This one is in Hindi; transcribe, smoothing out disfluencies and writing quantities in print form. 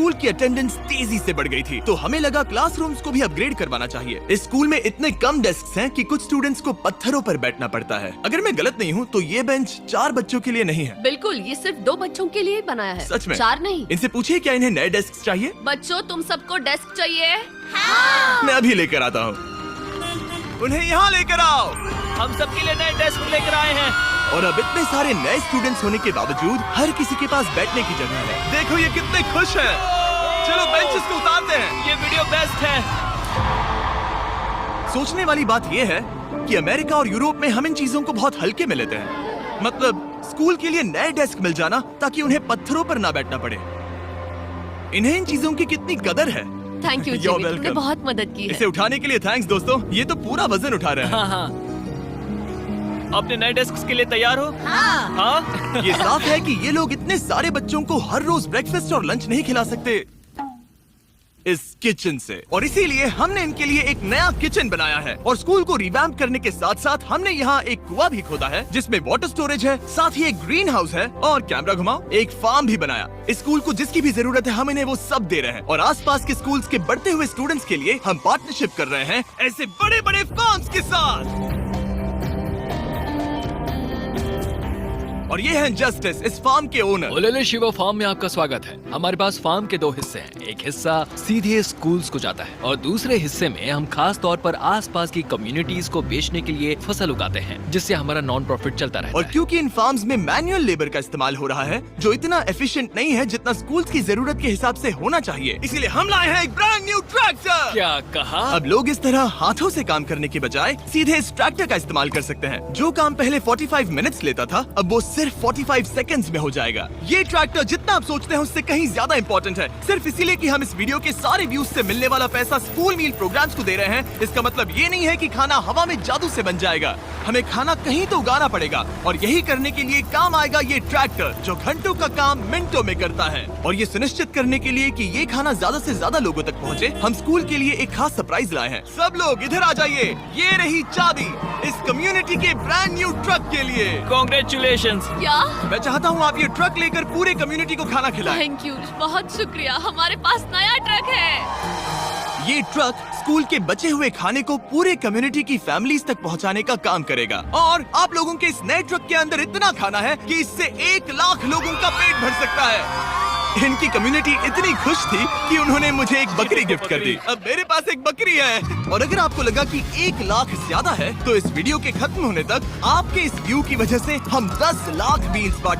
स्कूल की अटेंडेंस तेजी से बढ़ गई थी, तो हमें लगा क्लासरूम्स को भी अपग्रेड करवाना चाहिए। इस स्कूल में इतने कम डेस्क हैं कि कुछ स्टूडेंट्स को पत्थरों पर बैठना पड़ता है। अगर मैं गलत नहीं हूँ तो ये बेंच 4 बच्चों के लिए नहीं है। बिल्कुल, ये सिर्फ 2 बच्चों के लिए बनाया है। सच में? 4 नहीं। इनसे पूछिए क्या इन्हें नए डेस्क चाहिए। बच्चों, तुम सबको डेस्क चाहिए? मैं अभी लेकर आता हूँ। उन्हें यहाँ लेकर आओ। हम सबके लिए नए डेस्क लेकर आए हैं। और अब इतने सारे नए स्टूडेंट्स होने के बावजूद हर किसी के पास बैठने की जगह है। देखो ये कितने खुश हैं। चलो बेंचेस को उतारते हैं। ये वीडियो बेस्ट है। सोचने वाली बात ये है कि अमेरिका और यूरोप में हम इन चीजों को बहुत हल्के में लेते हैं। मतलब स्कूल के लिए नए डेस्क मिल जाना ताकि उन्हें पत्थरों पर ना बैठना पड़े। इन्हें इन चीजों की कितनी कदर है। थैंक यू You're जिमी, तुमने welcome. बहुत मदद की है। इसे उठाने के लिए थैंक्स दोस्तों। ये तो पूरा वजन उठा रहे हैं। हाँ हाँ। अपने नए डेस्क के लिए तैयार हो? हाँ। ये साफ है कि ये लोग इतने सारे बच्चों को हर रोज ब्रेकफास्ट और लंच नहीं खिला सकते इस किचन से, और इसीलिए हमने इनके लिए एक नया किचन बनाया है। और स्कूल को रिवैम्प करने के साथ साथ हमने यहाँ एक कुआं भी खोदा है जिसमें वाटर स्टोरेज है, साथ ही एक ग्रीन हाउस है और कैमरा घुमाओ, एक फार्म भी बनाया। इस स्कूल को जिसकी भी जरूरत है हम इन्हें वो सब दे रहे हैं। और आसपास के स्कूल्स के बढ़ते हुए स्टूडेंट्स के लिए हम पार्टनरशिप कर रहे हैं ऐसे बड़े बड़े फार्म्स के साथ। और ये हैं जस्टिस, इस फार्म के ओनर। ओलेले शिवा फार्म में आपका स्वागत है। हमारे पास फार्म के 2 हिस्से हैं। एक हिस्सा सीधे स्कूल्स को जाता है और दूसरे हिस्से में हम खास तौर पर आसपास की कम्युनिटीज को बेचने के लिए फसल उगाते हैं, जिससे हमारा नॉन प्रॉफिट चलता रहता और है। क्योंकि इन फार्म्स में मैनुअल लेबर का इस्तेमाल हो रहा है जो इतना एफिशिएंट नहीं है जितना स्कूल्स की जरूरत के हिसाब से होना चाहिए, इसीलिए हम लाए हैं एक ब्रांड न्यू ट्रैक्टर। क्या कहा? अब लोग इस तरह हाथों से काम करने के बजाय सीधे इस ट्रैक्टर का इस्तेमाल कर सकते हैं। जो काम पहले 45 मिनट्स लेता था अब वो सिर्फ 45 सेकंड्स में हो जाएगा। ये ट्रैक्टर जितना आप सोचते हैं उससे कहीं ज्यादा इंपॉर्टेंट है, सिर्फ इसीलिए कि हम इस वीडियो के सारे व्यूज से मिलने वाला पैसा स्कूल मील प्रोग्राम्स को दे रहे हैं। इसका मतलब ये नहीं है कि खाना हवा में जादू से बन जाएगा। हमें खाना कहीं तो उगाना पड़ेगा और यही करने के लिए काम आएगा ये ट्रैक्टर जो घंटों का काम मिनटों में करता है। और ये सुनिश्चित करने के लिए कि ये खाना ज्यादा से ज्यादा लोगों तक पहुँचे, हम स्कूल के लिए एक खास सरप्राइज लाए हैं। सब लोग इधर आ जाइए, ये रही चाबी इस कम्युनिटी के ब्रांड न्यू ट्रक के लिए। Congratulations! क्या? मैं चाहता हूँ आप ये ट्रक लेकर पूरे कम्युनिटी को खाना खिलाएं। थैंक यू, बहुत शुक्रिया। हमारे पास नया ट्रक है। ये ट्रक स्कूल के बचे हुए खाने को पूरे कम्युनिटी की फैमिलीज तक पहुंचाने का काम करेगा। और आप लोगों के इस नए ट्रक के अंदर इतना खाना है कि इससे 1 लाख लोगों का पेट भर सकता है। इनकी कम्युनिटी इतनी खुश थी कि उन्होंने मुझे एक बकरी गिफ्ट कर दी। अब मेरे पास एक बकरी है। और अगर आपको लगा कि 1 लाख ज्यादा है तो इस वीडियो के खत्म होने तक आपके इस व्यू की वजह से हम 10 लाख मील्स बांट